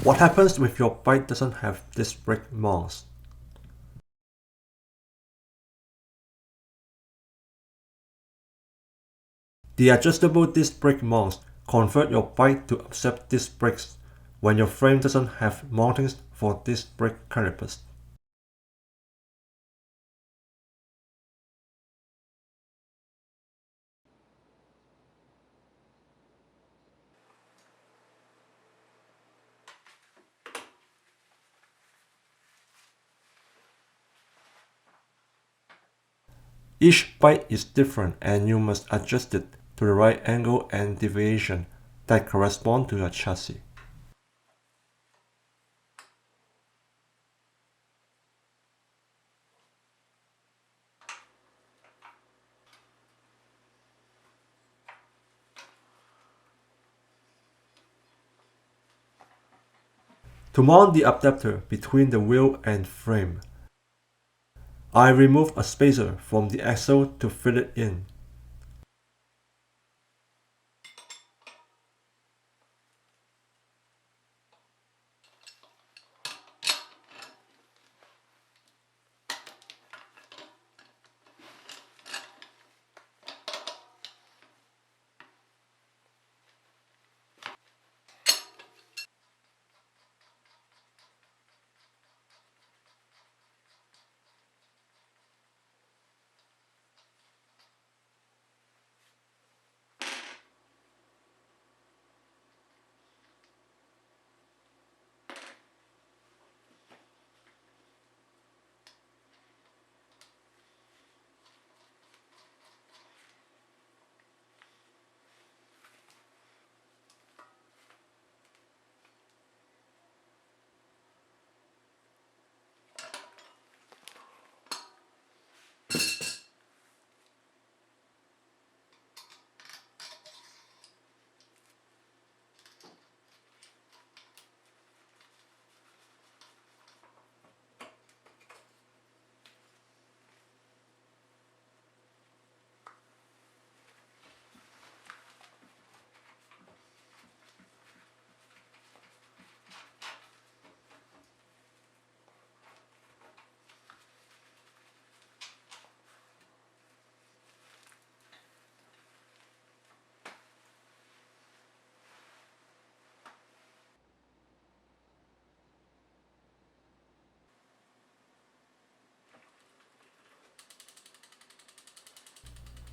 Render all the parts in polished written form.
What happens if your bike doesn't have disc brake mounts? The adjustable disc brake mounts convert your bike to accept disc brakes when your frame doesn't have mountings for disc brake calipers. Each bike is different and you must adjust it to the right angle and deviation that correspond to your chassis. To mount the adapter between the wheel and frame, I remove a spacer from the axle to fit it in.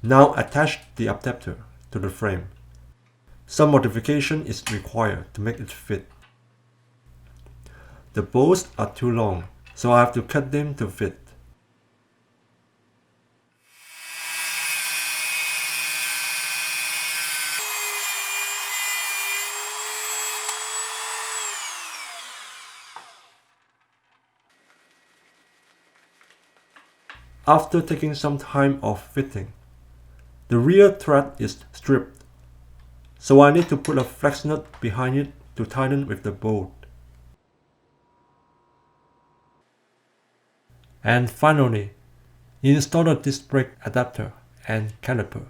Now attach the adapter to the frame. Some modification is required to make it fit. The bolts are too long, so I have to cut them to fit. After taking some time off fitting, the rear thread is stripped, so I need to put a flex nut behind it to tighten with the bolt. And finally, install the disc brake adapter and caliper.